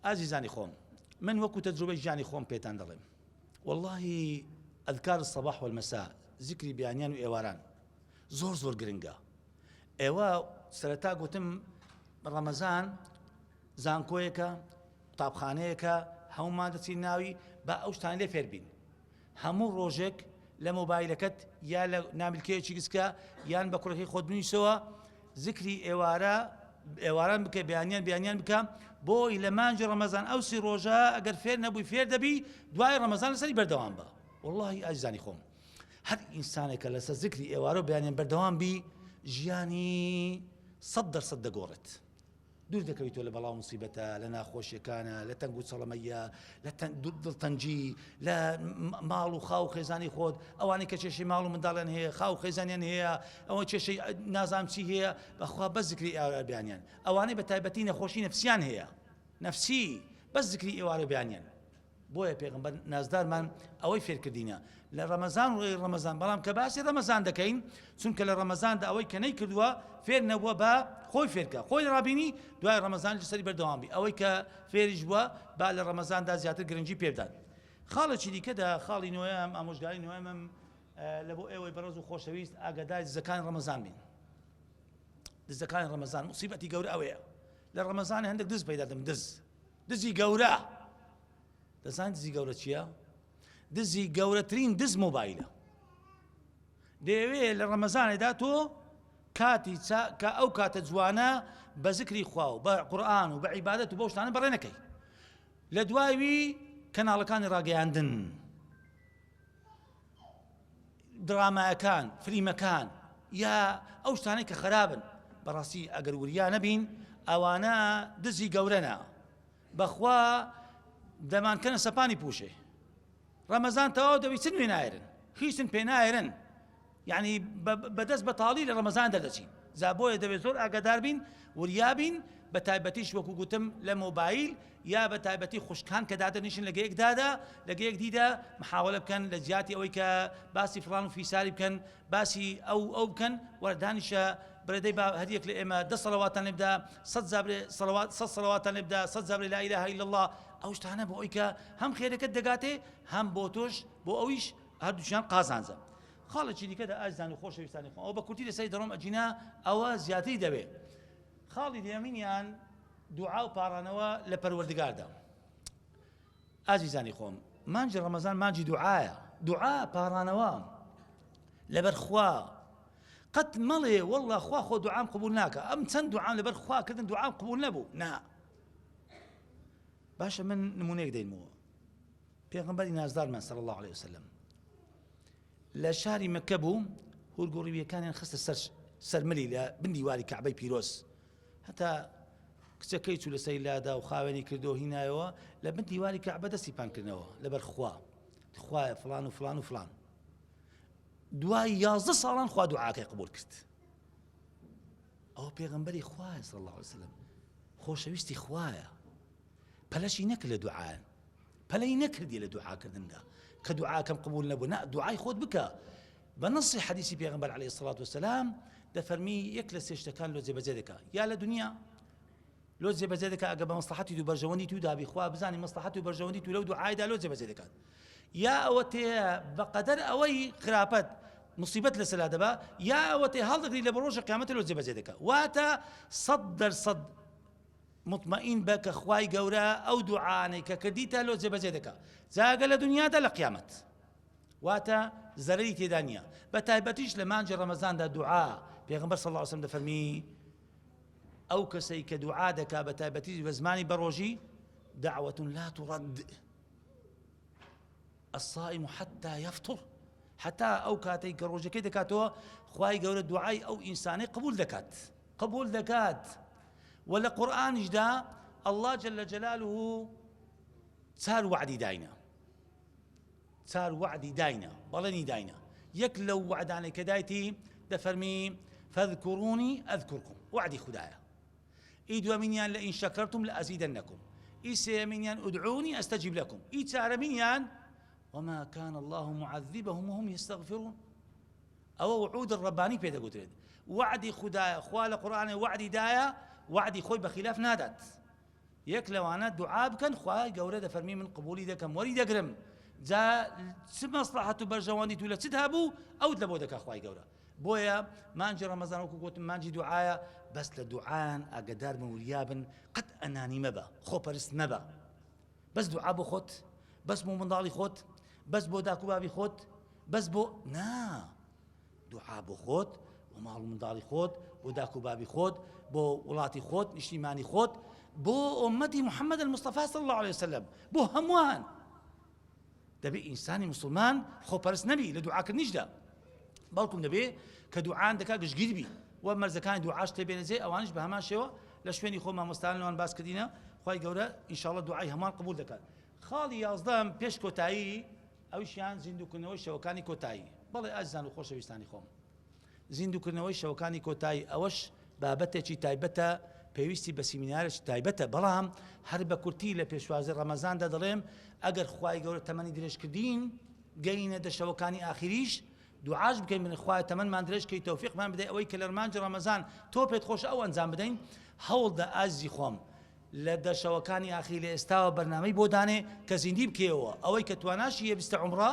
ئازیزانی خۆم من وەکو تەجروبەی ژیانی خۆم پێتان دەڵێم والله ئەذکار الصباح والمساء ذکری بەیانیان و ئێواران زۆر گرنگە ئێوە سەرەتا گوتم ڕەمەزان زانکۆیەکە قوتابخانەیەکە هەمومان دەچین ناوی بە ئەو شتانە لێ فێر بین هەموو ڕۆژێک لە مۆبایلەکەت یا لە نامیلکەیەکی گسکە یان بە کوڕەکەی خۆت بنویسەوە ذکری ئێواران بکە بەیانیان بکە بۆی لە مانجی ڕەمەزان ئەو سی ڕۆژە ئەگەر فێر نەبووی فێر دەبی دوای ڕەمەزان لەسەری بەردەوام بە والله ئازیزانی خۆم هەر ئینسانێکە لەسەر ذکری ئێوارە و بەیانیان بەردەوام بی ژیانی 100% دەگۆڕێت دوور دەکەویتەوە لە بەڵاو موسیبەتە لە ناخۆشیەکانە لە تەنگ و چەڵەمەیە لە دڵتەنجی لە ماڵ و خاو خێزانی خۆت ئەوانەی کە کێشەی ماڵ و منداڵیان هەیە خاو خێزانیان هەیە ئەوە کێشەی نازام چی هەیە بەخوا بەس ذکری ئێوارە بەیانیان ئەوانەی بە تایبەتی نەخۆشی نەفسیان هەیە نەفسی بەس ذکری ئێوارە بەیانیان بۆیە پێغەمبەر نازدارمان ئەوەی فێرکردینە لە ڕەمەزان و غەیری ڕەمەزان بەڵام کە باسی ڕەمەزان دەکەین چونکە لە ڕەمەزاندا ئەوەی کە نەیکردووە فێر نەبووە بە خۆی فێرکە خۆی ڕابینی دوای ڕەمەزان لەسەری بەردەوام بی ئەوەی کە فێریش بووە با لە ڕەمەزاندا زیاتر گرنگی پێدات خاڵێکی دیکەدا خاڵی نوێیەم ئامۆژگاری نوێیەمم لە بۆ ئێوەی بەڕێز و خۆشەویست ئاگاداری دزەکانی ڕەمەزان بین دزەکانی ڕەمەزان موسیبەتی گەورە ئەوەیە لە ڕەمەزان هەندێک دز پەیدا دەم دزی گەورە دەزانین دزی گەورە چییە؟ دزی گەورەترین دز مۆبایلە. دەیەوێت لە ڕەمەزانێدا تۆ کاتی کە ئەو کاتە جوانە بە ذکری خوا و بە قورئان و بە عیبادەت و بەو شتانە بەڕێ نەکەی. لە دوایوی کەناڵەکانی ڕاگەیاندن، درامایەکان، فلیمەکان یا ئەو شتانەی کە خراپن، بەڕاستی ئەگەر وریا نەبین ئەوانە دزی گەورەنە. بەخوا دەمانکەنە سەپانی پوشێ. ڕەمەزان تەواو دەبی چ نوێ نایرن، هیچن پێ نایرن، یعنی بەدەست بەتاڵی لە ڕەمەزان دەردەچین. جا بۆیە دەبێت زۆر ئاگادار بین، وریا بین، بە تایبەتیش وەکو گوتم لە مۆبایل یا بە تایبەتی خوشکان کە دادەنیشن لە گەیەکدادا لە گەیەک دیدا محاولە بکەن لە جیاتی ئەوەی کە باسی فڵان و فیساری بکەن، باسی ئەو بکەن، وەردانیشە بەردەی با هەریەک لە ئێمە 10 سەڵەواتان لێ بدا، 100 سەڵەواتان لێ بدا، 100 جار لا ئیلاهە ئیلا الله. ئەو شتانە بۆ ئەوی کە هەم خێرەکەت دەگاتێ، هەم بۆ تۆش بۆ ئەویش هەردووچیان قازانجە. خاڵێکی دیکەدا ئازیزان و خۆشەویستانی خۆم، ئەو بە کورتی لەسەری دەڕۆم ئەجینا ئەوە زیاتری دەبێت. خاڵی دێمینیان دوعا و پاڕانەوە لە پەروەردگاردا. ئازیزانی خۆم، مانجی ڕەمەزان مانجی دوعایە، دوعا پاڕانەوە لەبەر خوا. قەت مەڵێ وەڵڵا خوا خۆ دوعام قبول ناکە، ئەم چەند دوعام لەبەر خوا کردن دوعام قبول نەبوو. نا باشە من نمونەیەک دەینمەوە. پێغەمبەری نازدارمان صلی الله عليه وسلم لە شاری مەکە بوو، هورگوڕیویەکانیان خستە سەرمەلی لە بندی کەعبەی پیرۆز، هەتا کچەکەی چوو لە سەیلادا و خاوێنی کردو و هینایەوە لە بندی واری کەعبە دەستی پانکردنەوە لەبەر خوایە فڵان و فڵان و فڵان. دوای 11 ساڵان خوا دوعاکەی قبول کرد. ئەوە پێغەمبەری خوایە صلی الله عليه وسلم، خۆشەویستی خوایە، پەلەشی نەکرد لە دوعایان، پەلەی نەکردی لە دوعاکردندا کە دوعاکەم قبول نەبوو. نا دوعای خۆت بکە. بە نەسی حەدیسی پێغەمبەر عەلەیهی الصەلاة وەسەلام دەفەرمی یەک لە سێ شتەکان لۆ جێبەجێ دەکا، یا لە دنیا لۆ جێبەجێ دەکا ئەگە بە مەسلحەتی و بەرژەوەندی تو دابی، خوا بزانی مەسلحەتی و بەرژەوەندی تو لەو دوعایدا لۆ جێبەجێ دەکات. یا ئەوە تێ بەقەدەر ئەوەی خراپەت مصیبەت لەسەرا دەبا، یا ئەوە تێ هەڵدەگری لە بە ڕۆژە قیامەتە لۆ جێبەجێ دەکا. واتە 100% مطمئین بە کە خوای گەورە ئەو دوعانەی کە کردیتە لۆ جێبەجێ دەکا، جاگە لە دنیادا لە قیامەت. واتە زەرەری تێدا نییە. بە تایبەتیش لە مانجی ڕەمەزاندا دوعا پێغەمبەر صلی الله عليه وسلم دەفەرمی ئەو کەسەی کە دوعا دەکا بە تایبەتی بە زمانی بەڕۆژی دعوة لا ترد الصائم حتى يفطر، حتى ئەو کاتەی کە ڕۆژەکەی دەکاتەوە خوای گەورە دوعای ئەو ئینسانەی قبول دەکات. و لە قورئانیشدا الله جل جلاله چار وعدی داینە، بەڵێنی داینە. یەک لەو وعدانەی کە دایتی دەفەرمی فاذكروني أذكركم، وعدی خودایە. ئی دووەمینیان لئین شەکەرتم لأزیدنکم، ئی سێمینیان ادعوني أستجب لكم، ئی چارەمینیان وما كان الله معذبهم وهم يستغفرون. ئەوە وعود الربانی پێ دەگوترێت. وعدی خودایە، خوا لە قورئانێ وعدی دایە، وعدی خۆی بەخلاف نادات. یەک لەوانە دوعا بکەن، خوای گەورە دەفەرمی من قبولی دەکەم، وەری دەگرم. جا چ مەسلحەت و بەرژەوەندی تو لە چت هەبوو ئەوت لە بۆ دەکا خوای گەورە. بۆیە مانجی ڕەمەزان وەکو گوتم مانجی دوعایە، بەس لە دوعایان ئاگادار بن وریا بن، قەت ئەنانی مەبە، خۆپەرست مەبە. بەس دوعا بۆ خۆت، بەس بۆ منداڵی خۆت، بەس بۆ داکو بابی خۆت، بەس بۆ نا، دوعا بۆ خۆت، بۆ ماڵ و منداڵی خۆت، بۆ داکو بابی خۆت، بۆ وڵاتی خۆت، نیشتیمانی خۆت، بۆ ئومەتی محەممەد المصطفى صلی الله عليه وسلم، بۆ هەمووان. دەبێ ئینسانی مسلمان خۆپەرست نەبی لە دوعاکردنیشدا، بەڵکوم دەبێ کە دوعان دەکا گشتگیر بی و مەرزەکانی دوعاش تێبێنەجێ، ئەوانش بە هەمان شێوە لە شوێنی خۆ مامۆستایان لەوان باس کردینە، خوای گەورە ئینشاءڵڵا دوعای هەمان قبول دەکات. خاڵی 11 پێش کۆتایی ئەویشیان زیندووکردنەوەی شەوەکانی کۆتایی. بەڵێ ئازیزان و خۆشەویستانی خۆم، زیندووکردنەوەی شەوەکانی کۆتایی ئەوەش بابەتێکی تایبەتە، پێویستی بە سیمینارێکی تایبەتە، بەڵام هەر بە کورتی لە پێشوازی ڕەمەزاندا دەڵێم ئەگەر خوای گەورە تەمەنی درێژکردین گەینە دە شەوەکانی ئاخریش، دوعاش بکەین من خوای تەمەنمان درێژکەی تەوفیقمان بدەی ئەوەی کە لە مانجی ڕەمەزان تۆ پێت خۆشە ئەو ئەنجام بدەین. هەوڵدە ئازیزی خۆم لە دەشەوەکانی ئاخیر لە ئێستاوە بەرنامەی بۆ دانێ کە زیندی بکەوە، ئەوەی کە تواناشی هەیە بیستە عومڕە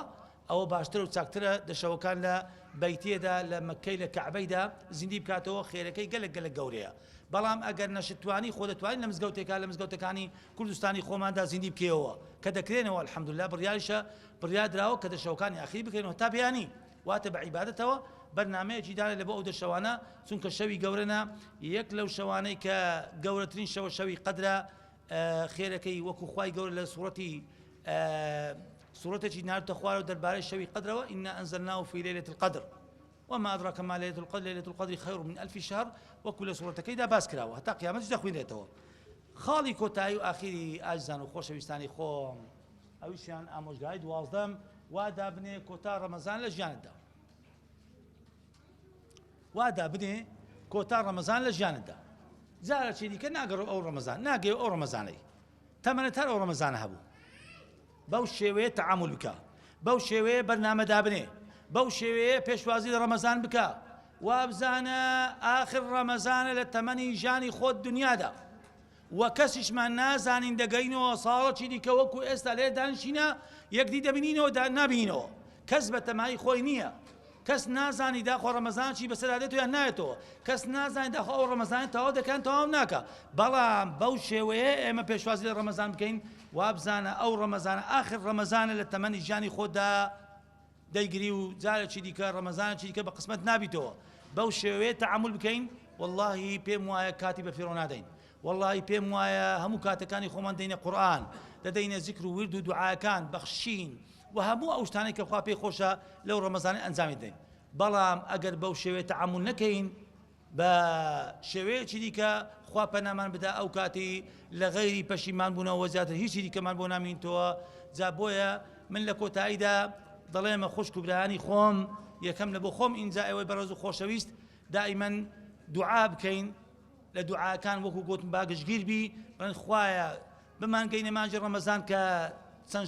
ئەوە باشتر و چاکترە دەشەوەکان لە بەیتێدا لە مەکەی لە کەعبەیدا زیندی بکاتەوە خێرەکەی گەلک گەورەیە بەڵام ئەگەر نەشتوانی خۆ دەتوانین لە مزگەوتێکا لە مزگەوتەکانی کوردستانی خۆماندا زیندی بکەوە کە دەکرێنەوە الحەمدوللا بڕیاریشە بڕیادراوە کە دەشەوەکانی ئاخری بکەینەوە تا بەیانی واتە بە عیبادەتەوە بەرنامەیەکی دانێت لە بۆ ئەو دەشەوانە چونکە شەوی گەورەنە یەک لەو شەوانەی کە گەورەترین شەوی قەدرە خێرەکەی وەکو خوای گەورە لە سوورەتێکی ناردتە خوارە و دەربارەی شەوی قەدرەوە ئینا ئەنزەلناه فی لەیلة القەدر وما أدراك ما ليلة القدر ليلة القدر خير من 1000 شهر وكل سورة كيدا باس كراوة حتى قيامة دەخوێنێتەوە خاڵی کۆتایی و ئاخری ئاجزان و خۆشەویستانی خۆم ئەویشیان ئامۆژگاری دوازدەم وادا بنێ کۆتا ڕەمەزان لە ژیانتدا وادا بنێ کۆتا ڕەمەزان لە ژیانتدا جارە چی دیکە ناگەڕێ ئەو ڕەمەزان ناگەوێ ئەو ڕەمەزانەی تەمەنێت هەر ئەو ڕەمەزانە هەبوو بەو شێوەیە تەعامل بکە بەو شێوەیە بەرنامەدا بنێ بەو شێوەیە پێشوازی لە ڕەمەزان بکە وابزانە ئاخر ڕەمەزانە لە تەمەنی ژانی خۆت دنیادا و کەسیشمان نازانین دەگەینەوە ساڵەکی دیکە وەکو ئێستا لێ دانشینە یەکدی دەبینینەوە نابینەوە کەس بە تەمای خۆی نییە کەس نازانی داخۆ ڕەمەزانشی بەسەرا دێت یان نایێتەوە کەس نازانی داخۆ ئەو ڕەمەزان تەواو دەکەن تەواو ناکە بەڵام بەو شێوەیە ئێمە پێشوازی لە ڕەمەزان بکەین وابزانە ئەو ڕەمەزانە ئاخر ڕەمەزانە لە تەمەنی ژانی خۆتدا دەیگری و جارێکی دیکە ڕەمەزانێکی دیکە بە قسمەت نابیتەوە بەو شێوەیە تەعامل بکەین واللهی پێم وایە کاتی بە فێڕۆ نادەین واللهی پێم وایە هەموو کاتەکانی خۆمان دەینە قورئان دەدەینە زیکر و ورد و دوعاکان بەخشین و هەموو ئەو شتانەی کە خوا پێی خۆشە لەو ڕەمەزانە ئەنجامی دەین بەڵام ئەگەر بەو شێوەیە تەعامل نەکەین بە شێوەیەکی دیکە خوا پەنامان بدا ئەو کاتی لە غەیری پەشیمان بوونەوە زیاتر هیچی دیکەمان بۆ نامینتەوە جا بۆیە من لە کۆتاییدا دەڵێمە خوشک و برایانی خۆم یەکەم لە بۆ خۆم ئینجا ئەوەی بەڕێز و خۆشەویست دائیمەن دوعا بکەین لە دوعاکان وەکو گوتم باگشتگیر بی بڵێن خوایە بمانگەینە مانجی ڕەمەزان کە چەند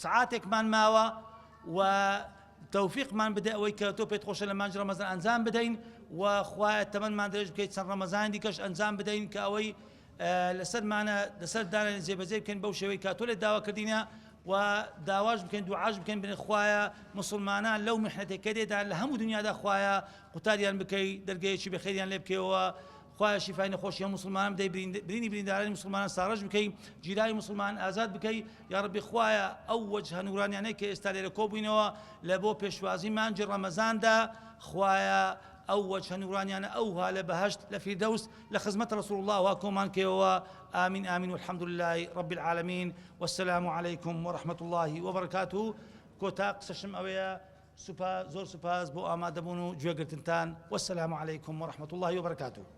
سعاتێکمان ماوە و تەوفیقمان بدە ئەوەی کە تۆ پێت خۆشە لە مانجی ڕەمەزان ئەنجام بدەین و خوایە تەمەنمان درێژ بکەیت چەند ڕەمەزان دیکەش ئەنجام بدەین کە ئەوەی لەسەرمانە لەسەر دانێن جێبەجێ بکەین بەو شێوەی کە تۆ لێت داواکردینە و داواش بکەین دوعاش بکەین بنێ خوایە مسلمانان لەو محنەتێکە دێدا لە هەموو دنیادا خوایە قوتاریان بکەی دەرگەیەکی بەخێریان لێ بکەوە خوایە شیفای نەخۆشی هەموو مسلمانان بدەی برینی بریندارانی مسلمانان ساڕژ بکەی جیرانی مسلمان ئازاد بکەی یا ڕەبی خوایە ئەو وەجهە نورانیانەی کە ئێستا لێرە کۆبووینەوە لە بۆ پێشوازی مانجی ڕەمەزاندا خوایە ئەو وەجهە نورانیانە ئەوها لە بەهەشت لە فیردەوس لە خزمەت رسول الله وا کۆمان کێوە آمين آمين والحمد لله رب العالمين والسلام عليكم ورحمة الله وبركاته كوتا قسەشم ئەوەیە زۆر سوپاس بۆ ئامادەبوون و گوێگرتنتان والسلام عليكم ورحمة الله وبركاته